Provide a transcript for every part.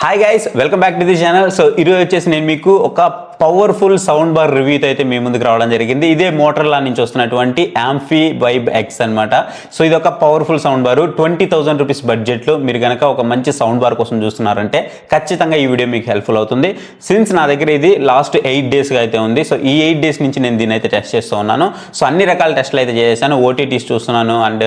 Hi guys, welcome back to the channel. So ఈరోజు వచ్చేసి నేను మీకు ఒక పవర్ఫుల్ సౌండ్ బార్ రివ్యూతో అయితే మీ ముందుకు రావడం జరిగింది. ఇదే మోటరోలా నుంచి వస్తున్నటువంటి యాంఫీ వైబ్ ఎక్స్ అనమాట. సో ఇది ఒక పవర్ఫుల్ సౌండ్ బార్. 20,000 రూపీస్ బడ్జెట్లో మీరు కనుక ఒక మంచి సౌండ్ బార్ కోసం చూస్తున్నారంటే ఖచ్చితంగా ఈ వీడియో మీకు హెల్ప్ఫుల్ అవుతుంది. సిన్స్ నా దగ్గర ఇది లాస్ట్ 8 డేస్గా అయితే ఉంది. సో ఈ 8 డేస్ నుంచి నేను దీన్ని అయితే టెస్ట్ చేస్తూ ఉన్నాను. సో అన్ని రకాల టెస్ట్లు అయితే చేశాను. ఓటీటీస్ చూస్తున్నాను అండ్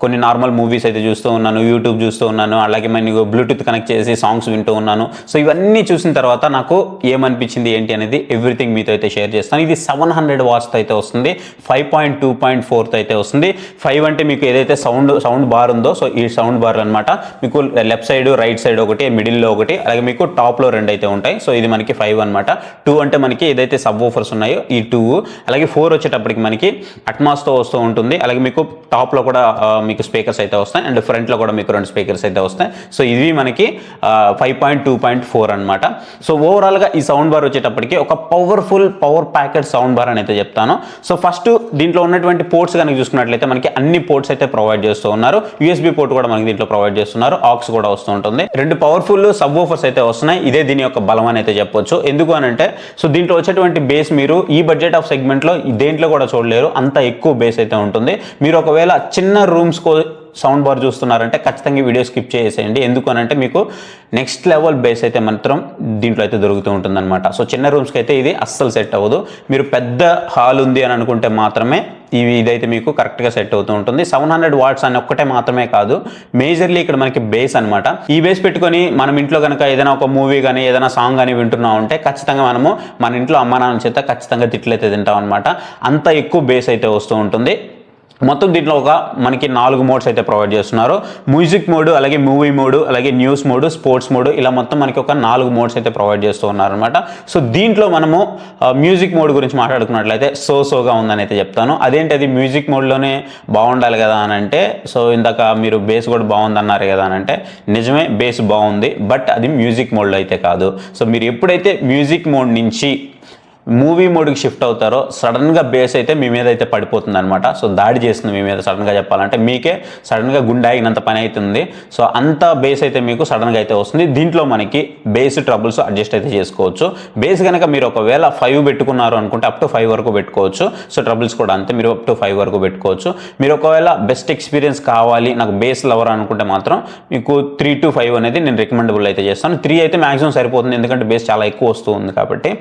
కొన్ని నార్మల్ మూవీస్ అయితే చూస్తూ ఉన్నాను, యూట్యూబ్ చూస్తూ ఉన్నాను, అలాగే నేను బ్లూటూత్ కనెక్ట్ చేసి సాంగ్స్ వింటూ ఉన్నాను. సో ఇవన్నీ చూసిన తర్వాత నాకు ఏమనిపించింది ఏంటి అనేది ఎవ్రీథింగ్ మీతో అయితే షేర్ చేస్తాను. ఇది 700 వాట్స్తో అయితే వస్తుంది, 5.2.4తో అయితే వస్తుంది. 5 అంటే మీకు ఏదైతే సౌండ్ బార్ ఉందో, సో ఈ సౌండ్ బార్ అనమాట. మీకు లెఫ్ట్ సైడ్ రైట్ సైడ్ ఒకటి, మిడిల్లో ఒకటి, అలాగే మీకు టాప్లో 2 అయితే ఉంటాయి. సో ఇది మనకి 5 అనమాట. 2 అంటే మనకి ఏదైతే సబ్ వూఫర్స్ ఉన్నాయో ఈ 2, అలాగే 4 వచ్చేటప్పటికి మనకి అట్మాస్తో వస్తూ ఉంటుంది. అలాగే మీకు టాప్లో కూడా మీకు స్పీకర్స్ అయితే వస్తాయి అండ్ ఫ్రంట్లో కూడా మీకు 2 స్పీకర్స్ అయితే వస్తాయి. సో ఇవి మనకి 5.2.4 అనమాట. సో ఓవరాల్గా ఈ సౌండ్ బార్ వచ్చేటప్పటికి ఒక పవర్ ప్యాకెడ్ సౌండ్ బార్ అని అయితే చెప్తాను. సో ఫస్ట్ దీంట్లో ఉన్నటువంటి పోర్ట్స్ కనుక చూసుకున్నట్లయితే మనకి అన్ని పోర్ట్స్ అయితే ప్రొవైడ్ చేస్తూ ఉన్నారు. యూఎస్బీ పోర్ట్ కూడా మనకి దీంట్లో ప్రొవైడ్ చేస్తున్నారు, ఆక్స్ కూడా వస్తూ ఉంటుంది. 2 పవర్ఫుల్ సబ్ వూఫర్స్ అయితే వస్తున్నాయి. ఇదే దీని యొక్క బలం అని అయితే చెప్పొచ్చు. ఎందుకు అని అంటే సో దీంట్లో వచ్చేటువంటి బేస్ మీరు ఈ బడ్జెట్ ఆఫ్ సెగ్మెంట్లో దేంట్లో కూడా చూడలేరు, అంత ఎక్కువ బేస్ అయితే ఉంటుంది. మీరు ఒకవేళ చిన్న రూమ్స్ సౌండ్ బార్ చూస్తున్నారంటే ఖచ్చితంగా వీడియో స్కిప్ చేసేయండి. ఎందుకు అని అంటే మీకు నెక్స్ట్ లెవెల్ బేస్ అయితే మాత్రం దీంట్లో అయితే దొరుకుతూ ఉంటుంది అనమాట. సో చిన్న రూమ్స్కి అయితే ఇది అస్సలు సెట్ అవ్వదు. మీరు పెద్ద హాల్ ఉంది అని అనుకుంటే మాత్రమే ఇదైతే మీకు కరెక్ట్గా సెట్ అవుతూ ఉంటుంది. 700 వాట్స్ అని ఒక్కటే మాత్రమే కాదు, మేజర్లీ ఇక్కడ మనకి బేస్ అనమాట. ఈ బేస్ పెట్టుకొని మనం ఇంట్లో కనుక ఏదైనా ఒక మూవీ కానీ ఏదైనా సాంగ్ కానీ వింటున్నాం అంటే ఖచ్చితంగా మనము మన ఇంట్లో అమ్మ నాన్న చేత ఖచ్చితంగా తిట్లయితే తింటాం అనమాట. అంత ఎక్కువ బేస్ అయితే వస్తూ ఉంటుంది. మొత్తం దీంట్లో మనకి 4 మోడ్స్ అయితే ప్రొవైడ్ చేస్తున్నారు. మ్యూజిక్ మోడ్, అలాగే మూవీ మోడ్, అలాగే న్యూస్ మోడ్, స్పోర్ట్స్ మోడ్, ఇలా మొత్తం మనకి ఒక 4 మోడ్స్ అయితే ప్రొవైడ్ చేస్తూ ఉన్నారనమాట. సో దీంట్లో మనము మ్యూజిక్ మోడ్ గురించి మాట్లాడుకున్నట్లయితే సోగా ఉందని అయితే చెప్తాను. అదేంటి అది మ్యూజిక్ మోడ్లోనే బాగుండాలి కదా అని అంటే, సో ఇందాక మీరు బేస్ కూడా బాగుంది అన్నారు కదా అని అంటే నిజమే, బేస్ బాగుంది, బట్ అది మ్యూజిక్ మోడ్లో అయితే కాదు. సో మీరు ఎప్పుడైతే మ్యూజిక్ మోడ్ నుంచి మూవీ మోడ్కి షిఫ్ట్ అవుతారో సడన్గా బేస్ అయితే మీ మీద అయితే పడిపోతుంది అనమాట. సో దాడి చేస్తుంది మీ మీద. సడన్గా చెప్పాలంటే మీకే సడన్గా గుండె ఆగినంత పని అవుతుంది. సో అంత బేస్ అయితే మీకు సడన్గా అయితే వస్తుంది. దీంట్లో మనకి బేస్ ట్రబుల్స్ అడ్జస్ట్ అయితే చేసుకోవచ్చు. బేస్ కనుక మీరు ఒకవేళ 5 పెట్టుకున్నారు అనుకుంటే అప్ టు 5 వరకు పెట్టుకోవచ్చు. సో ట్రబుల్స్ కూడా అంతే, మీరు అప్ టు 5 వరకు పెట్టుకోవచ్చు. మీరు ఒకవేళ బెస్ట్ ఎక్స్పీరియన్స్ కావాలి, నాకు బేస్ లవర్ అనుకుంటే మాత్రం మీకు 3 to 5 అనేది నేను రికమెండబుల్ అయితే చేస్తాను. 3 అయితే మ్యాక్సిమం సరిపోతుంది, ఎందుకంటే బేస్ చాలా ఎక్కువ వస్తుంది కాబట్టి.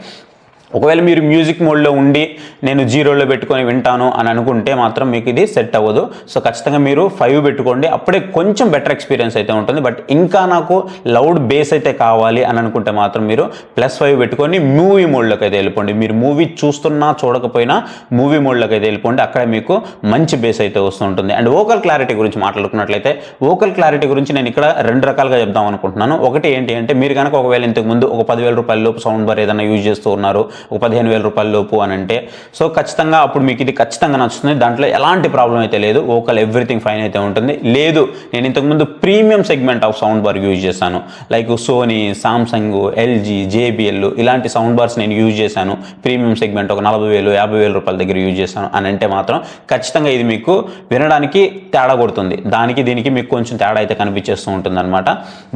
ఒకవేళ మీరు మ్యూజిక్ మోడ్లో ఉండి నేను 0లో పెట్టుకొని వింటాను అని అనుకుంటే మాత్రం మీకు ఇది సెట్ అవ్వదు. సో ఖచ్చితంగా మీరు 5 పెట్టుకోండి, అప్పుడే కొంచెం బెటర్ ఎక్స్పీరియన్స్ అయితే ఉంటుంది. బట్ ఇంకా నాకు లౌడ్ బేస్ అయితే కావాలి అని అనుకుంటే మాత్రం మీరు +5 పెట్టుకొని మూవీ మోడ్లోకి అయితే వెళ్ళిపోండి. మీరు మూవీ చూస్తున్నా చూడకపోయినా మూవీ మోడ్లోకి అయితే వెళ్ళిపోండి, అక్కడ మీకు మంచి బేస్ అయితే వస్తుంటుంది. అండ్ వోకల్ క్లారిటీ గురించి మాట్లాడుకున్నట్లయితే, వోకల్ క్లారిటీ గురించి నేను ఇక్కడ 2 రకాలుగా చెప్దాం అనుకుంటున్నాను. ఒకటి ఏంటి అంటే మీరు కనుక ఒకవేళ ఇంతకుముందు ఒక 10,000 రూపాయల లోపు సౌండ్ బార్ ఏదైనా యూజ్ చేస్తూ ఉన్నారు, ఒక 15,000 రూపాయల లోపు అని అంటే, సో ఖచ్చితంగా అప్పుడు మీకు ఇది ఖచ్చితంగా నచ్చుతుంది. దాంట్లో ఎలాంటి ప్రాబ్లం అయితే లేదు, వోకల్ ఎవ్రీథింగ్ ఫైన్ అయితే ఉంటుంది. లేదు నేను ఇంతకుముందు premium segment of sound bar use చేశాను, like Sony, Samsung, LG, JBL ఇలాంటి సౌండ్ బార్స్ నేను యూజ్ చేశాను, ప్రీమియం సెగ్మెంట్ ఒక 40,000, 50,000 రూపాయల దగ్గర యూజ్ చేశాను అని అంటే మాత్రం ఖచ్చితంగా ఇది మీకు వినడానికి తేడా కొడుతుంది. దానికి దీనికి మీకు కొంచెం తేడా అయితే కనిపించేస్తూ ఉంటుంది అనమాట.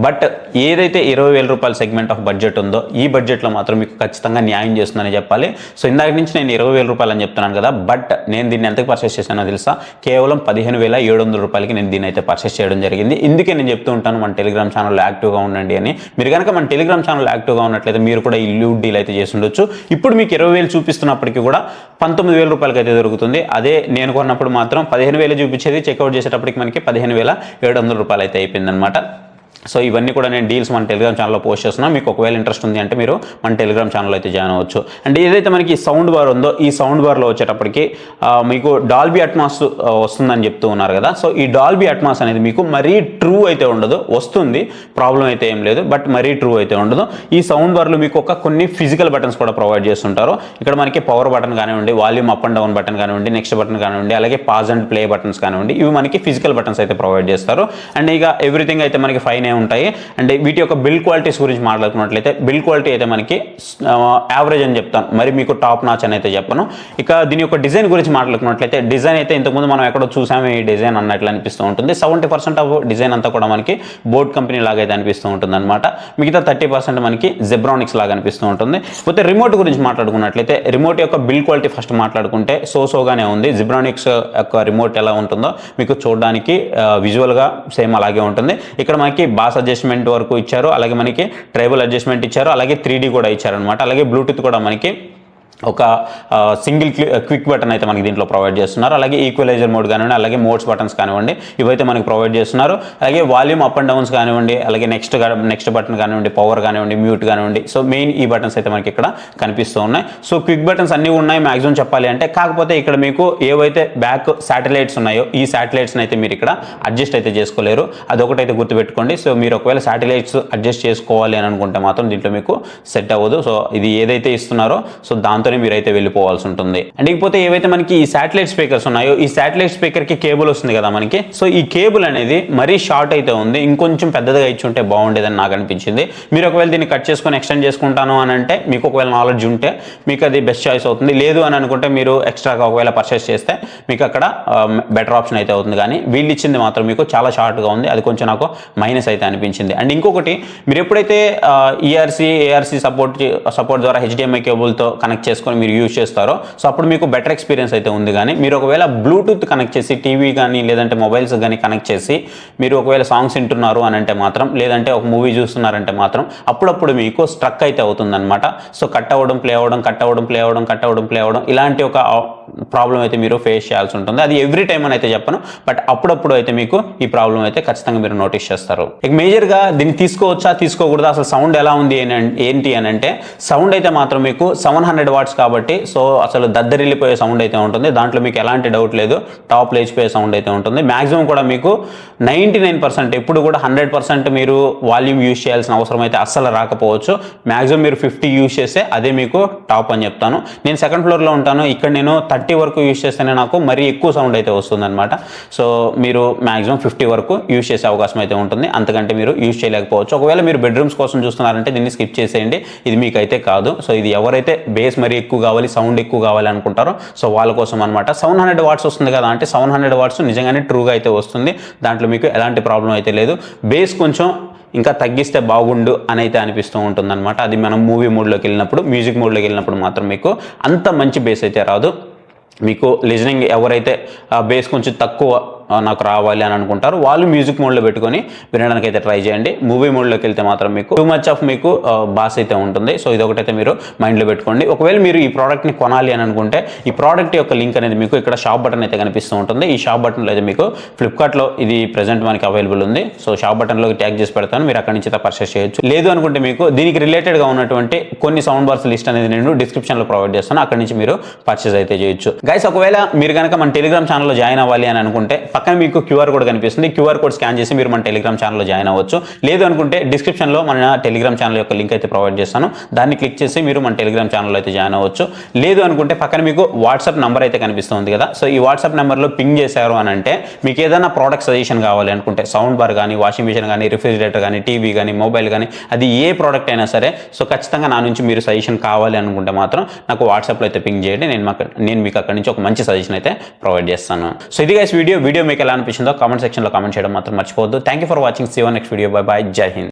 బట్ ఏదైతే 20,000 రూపాయల సెగ్మెంట్ ఆఫ్ బడ్జెట్ ఉందో ఈ బడ్జెట్లో మాత్రం మీకు ఖచ్చితంగా న్యాయం చేస్తుందని చెప్పాలి. సో ఇందాక నుంచి నేను 20,000 రూపాయలు అని చెప్తున్నాను కదా, బట్ నేను దీన్ని ఎంతకు పర్చేస్ చేశానో తెలుసా? కేవలం 15,700 రూపాయలకి నేను దీన్ని అయితే పర్చేస్ చేయడం జరిగింది. ఇందుకే నేను చెప్తూ ఉంటాను మన టెలిగ్రామ్ ఛానల్లో యాక్టివ్గా ఉండండి అని. మీరు కనుక మన టెలిగ్రామ్ ఛానల్లో యాక్టివ్గా ఉన్నట్లయితే మీరు కూడా ఈ లూట్ డీల్ అయితే చేసి ఉండొచ్చు. ఇప్పుడు మీకు 20,000 చూపిస్తున్నప్పటికీ కూడా 19,000 రూపాయలకి అయితే దొరుకుతుంది. అదే నేను కొన్నప్పుడు మాత్రం 15,000 చూపించేది, చెక్అవుట్ చేసేటప్పటికి మనకి 15,700 రూపాయలు అయితే అయిపోయింది అనమాట. సో ఇవన్నీ కూడా నేను డీల్స్ మన టెలిగ్రామ్ ఛానల్లో పోస్ట్ చేస్తున్నాను. మీకు ఒకవేళ ఇంట్రెస్ట్ ఉంది అంటే మీరు మన టెలిగ్రామ్ ఛానల్ అయితే జాయిన్ అవ్వచ్చు. అండ్ ఏదైతే మనకి సౌండ్ బార్ ఉందో ఈ సౌండ్ బార్లో వచ్చేటప్పటికి మీకు డాల్బీ అట్మాస్ వస్తుందని చెప్తూ ఉన్నారు కదా. సో ఈ డాల్బీ అట్మాస్ అనేది మీకు మరీ ట్రూ అయితే ఉండదు, వస్తుంది, ప్రాబ్లం అయితే ఏం లేదు, బట్ మరీ ట్రూ అయితే ఉండదు. ఈ సౌండ్ బార్లో మీకు కొన్ని ఫిజికల్ బటన్స్ కూడా ప్రొవైడ్ చేస్తుంటారు. ఇక్కడ మనకి పవర్ బటన్ కానివ్వండి, volume up and down button కానివ్వండి, నెక్స్ట్ బటన్ కానివ్వండి, అలాగే పాజ్ అండ్ ప్లే బటన్స్ కానివ్వండి, ఇవి మనకి ఫిజికల్ బటన్స్ అయితే ప్రొవైడ్ చేస్తారు. అండ్ ఇక ఎవ్రీథింగ్ అయితే మనకి 5 పైనే ఉంటాయి. అండ్ వీటి యొక్క బిల్డ్ క్వాలిటీస్ గురించి మాట్లాడుకున్నట్లయితే బిల్డ్ క్వాలిటీ అయితే మనకి యావరేజ్ అని చెప్తాను, మరి మీకు టాప్ నాచ్ అని అయితే చెప్పను. ఇక దీని యొక్క డిజైన్ గురించి మాట్లాడుకున్నట్లయితే డిజైన్ అయితే ఇంతకుముందు మనం ఎక్కడో చూసాము ఈ డిజైన్ అన్నట్లు అనిపిస్తూ ఉంటుంది. 70% ఆఫ్ డిజైన్ అంతా కూడా మనకి బోట్ కంపెనీ లాగా అయితే అనిపిస్తూ ఉంటుంది అనమాట. మిగతా 30% మనకి జెబ్రానిక్స్ లాగా అనిపిస్తూ ఉంటుంది. పోతే రిమోట్ గురించి మాట్లాడుకున్నట్లయితే రిమోట్ యొక్క బిల్డ్ క్వాలిటీ ఫస్ట్ మాట్లాడుకుంటే సోగానే ఉంది. జెబ్రానిక్స్ యొక్క రిమోట్ ఎలా ఉంటుందో మీకు చూడడానికి విజువల్గా సేమ్ అలాగే ఉంటుంది. ఇక్కడ మనకి బాస్ అడ్జస్ట్మెంట్ వరకు ఇచ్చారు, అలాగే మనకి ట్రైబల్ అడ్జస్ట్మెంట్ ఇచ్చారు, అలాగే 3D కూడా ఇచ్చారనమాట. అలాగే బ్లూటూత్ కూడా మనకి ఒక సింగిల్ క్విక్ బటన్ అయితే మనకి దీంట్లో ప్రొవైడ్ చేస్తున్నారు. అలాగే ఈక్వలైజర్ మోడ్ కానివ్వండి, అలాగే మోడ్స్ బటన్స్ కానివ్వండి, ఇవైతే మనకి ప్రొవైడ్ చేస్తున్నారు. అలాగే వాల్యూమ్ అప్ అండ్ డౌన్స్ కానివ్వండి, అలాగే నెక్స్ట్ బటన్ కానివ్వండి, పవర్ కానివ్వండి, మ్యూట్ కానివ్వండి, సో మెయిన్ ఈ బటన్స్ అయితే మనకి ఇక్కడ కనిపిస్తూ ఉన్నాయి. సో క్విక్ బటన్స్ అన్నీ ఉన్నాయి మ్యాక్సిమం చెప్పాలి అంటే. కాకపోతే ఇక్కడ మీకు ఏవైతే బ్యాక్ శాటిలైట్స్ ఉన్నాయో ఈ శాటిలైట్స్ని అయితే మీరు ఇక్కడ అడ్జస్ట్ అయితే చేసుకోలేరు, అదొకటైతే గుర్తుపెట్టుకోండి. సో మీరు ఒకవేళ శాటిలైట్స్ అడ్జస్ట్ చేసుకోవాలి అని అనుకుంటే మాత్రం దీంట్లో మీకు సెట్ అవ్వదు. సో ఇది ఏదైతే ఇస్తున్నారో సో దాంతో మీరైతే వెళ్ళిపోవాల్సి ఉంటుంది. అండ్ ఇకపోతే ఏవైతే మనకి ఈ శాటిలైట్ స్పీకర్స్ ఉన్నాయో ఈ శాటిలైట్ స్పీకర్ కి కేబుల్ వస్తుంది కదా మనకి, సో ఈ కేబుల్ అనేది మరీ షార్ట్ అయితే ఉంది, ఇంకొంచెం పెద్దదిగా ఇచ్చి ఉంటే బాగుండేదని నాకు అనిపించింది. మీరు ఒకవేళ దీన్ని కట్ చేసుకొని ఎక్స్టెండ్ చేసుకుంటాను అని అంటే మీకు ఒకవేళ నాలెడ్జ్ ఉంటే మీకు అది బెస్ట్ చాయిస్ అవుతుంది. లేదు అని అనుకుంటే మీరు ఎక్స్ట్రాగా ఒకవేళ పర్చేస్ చేస్తే మీకు అక్కడ బెటర్ ఆప్షన్ అయితే అవుతుంది. కానీ వీళ్ళు ఇచ్చింది మాత్రం మీకు చాలా షార్ట్గా ఉంది, అది కొంచెం నాకు మైనస్ అయితే అనిపించింది. అండ్ ఇంకొకటి, మీరు ఎప్పుడైతే ఏఆర్సీ సపోర్ట్ ద్వారా HDMI కేబుల్తో కనెక్ట్ చేసుకొని మీరు యూజ్ చేస్తారో సో అప్పుడు మీకు బెటర్ ఎక్స్పీరియన్స్ అయితే ఉంది. కానీ మీరు ఒకవేళ బ్లూటూత్ కనెక్ట్ చేసి టీవీ కానీ లేదంటే మొబైల్స్ కానీ కనెక్ట్ చేసి మీరు ఒకవేళ సాంగ్స్ వింటున్నారు అని అంటే మాత్రం, లేదంటే ఒక మూవీ చూస్తున్నారంటే మాత్రం అప్పుడప్పుడు మీకు స్ట్రక్ అయితే అవుతుందన్నమాట. సో కట్ అవ్వడం ప్లే అవ్వడం ఇలాంటి ఒక ప్రాబ్లం అయితే మీరు ఫేస్ చేయాల్సి ఉంటుంది. అది ఎవ్రీ టైం అని అయితే చెప్పను, బట్ అప్పుడప్పుడు అయితే మీకు ఈ ప్రాబ్లం అయితే ఖచ్చితంగా మీరు నోటీస్ చేస్తారు. ఇక మేజర్గా దీన్ని తీసుకోవచ్చా తీసుకోకూడదా, అసలు సౌండ్ ఎలా ఉంది ఏంటి అని అంటే, సౌండ్ అయితే మాత్రం మీకు 700 వాట్స్ కాబట్టి సో అసలు దద్దరిల్లిపోయే సౌండ్ అయితే ఉంటుంది. దాంట్లో మీకు ఎలాంటి డౌట్ లేదు, టాప్ లేచిపోయే సౌండ్ అయితే ఉంటుంది. మ్యాక్సిమం కూడా మీకు 99% ఎప్పుడు కూడా 100% మీరు వాల్యూమ్ యూజ్ చేయాల్సిన అవసరం అయితే అస్సలు రాకపోవచ్చు. మ్యాక్సిమం మీరు 50 యూజ్ చేస్తే అదే మీకు టాప్ అని చెప్తాను. నేను సెకండ్ ఫ్లోర్లో ఉంటాను, ఇక్కడ నేను 30 వరకు యూజ్ చేస్తేనే నాకు మరీ ఎక్కువ సౌండ్ అయితే వస్తుంది అనమాట. సో మీరు మ్యాక్సిమం 50 వరకు యూజ్ చేసే అవకాశం అయితే ఉంటుంది, అంతకంటే మీరు యూజ్ చేయలేకపోవచ్చు. ఒకవేళ మీరు బెడ్రూమ్స్ కోసం చూస్తున్నారంటే దీన్ని స్కిప్ చేసేయండి, ఇది మీకైతే కాదు. సో ఇది ఎవరైతే బేస్ మరీ ఎక్కువ కావాలి, సౌండ్ ఎక్కువ కావాలి అనుకుంటారో సో వాళ్ళ కోసం అనమాట. 700 వాట్స్ వస్తుంది కదా అంటే 700 వాట్స్ నిజంగానే ట్రూగా అయితే వస్తుంది, దాంట్లో మీకు ఎలాంటి ప్రాబ్లం అయితే లేదు. బేస్ కొంచెం ఇంకా తగ్గిస్తే బాగుండు అని అయితే అనిపిస్తూ ఉంటుంది అనమాట. అది మనం మూవీ మోడ్లోకి వెళ్ళినప్పుడు, మ్యూజిక్ మోడ్లోకి వెళ్ళినప్పుడు మాత్రం మీకు అంత మంచి బేస్ అయితే రాదు. మీకు లిజనింగ్ ఎవరైతే బేస్ కొంచెం తక్కువ నాకు రావాలి అని అనుకుంటారు వాళ్ళు మ్యూజిక్ మోడ్లో పెట్టుకొని వినడానికి అయితే ట్రై చేయండి. మూవీ మోడ్లోకి వెళ్తే మాత్రం మీకు టూ మచ్ ఆఫ్ మీకు బాస్ అయితే ఉంటుంది. సో ఇది ఒకటైతే మీరు మైండ్లో పెట్టుకోండి. ఒకవేళ మీరు ఈ ప్రోడక్ట్ని కొనాలి అని అనుకుంటే ఈ ప్రోడక్ట్ యొక్క లింక్ అనేది మీకు ఇక్కడ షాప్ బటన్ అయితే కనిపిస్తూ ఉంటుంది. ఈ షాప్ బటన్లో అయితే మీకు ఫ్లిప్కార్ట్లో ఇది ప్రెజెంట్ మనకి అవైలబుల్ ఉంది. సో షాప్ బటన్లో ట్యాగ్ చేసి పెడతాను, మీరు అక్కడి నుంచి పర్చేస్ చేయొచ్చు. లేదు అనుకుంటే మీకు దీనికి రిలేటెడ్గా ఉన్నటువంటి కొన్ని సౌండ్ బార్స్ లిస్ట్ అనేది నేను డిస్క్రిప్షన్లో ప్రొవైడ్ చేస్తాను, అక్కడి నుంచి మీరు పర్చేస్ అయితే చేయొచ్చు. గైస్ ఒకవేళ మీరు కనుక మన టెలిగ్రామ్ ఛానల్లో జాయిన్ అవ్వాలి అని అనుకుంటే పక్కన మీకు QR కోడ్ కనిపిస్తుంది, QR కోడ్ స్కాన్ చేసి మీరు మన టెలిగ్రామ్ ఛానల్లో జాయిన్ అవ్వచ్చు. లేదు అనుకుంటే డిస్క్రిప్షన్లో మన టెలిగ్రామ్ ఛానల్ యొక్క లింక్ అయితే ప్రొవైడ్ చేస్తాను, దాన్ని క్లిక్ చేసి మీరు మన టెలిగ్రామ్ ఛానల్లో అయితే జాయిన్ అవ్వచ్చు. లేదు అనుకుంటే పక్కన మీకు వాట్సాప్ నెంబర్ అయితే కనిపిస్తుంది కదా, సో ఈ వాట్సాప్ నెంబర్లో పింగ్ చేశారు అని అంటే మీకు ఏదైనా ప్రోడక్ట్ సజెషన్ కావాలి అనుకుంటే సౌండ్ బార్ కానీ, వాషింగ్ మిషన్ కానీ, రిఫ్రిజిరేటర్ కానీ, టీవీ కానీ, మొబైల్ కానీ, అది ఏ ప్రోడక్ట్ అయినా సరే సో ఖచ్చితంగా నా నుంచి మీరు సజెషన్ కావాలి అనుకుంటే మాత్రం నాకు వాట్సాప్లో అయితే పింగ్ చేయండి, నేను మీకు అక్కడి నుంచి ఒక మంచి సజెషన్ అయితే ప్రొవైడ్ చేస్తాను. సో ఇది గైస్ వీడియో మీకు ఎలా అనిపించిందో కామెంట్ సెక్షన్లో కామెంట్ చేయడం మాత్రం మర్చిపోవద్దు. Thank you for watching. See you next video. Bye bye. జై హింద్.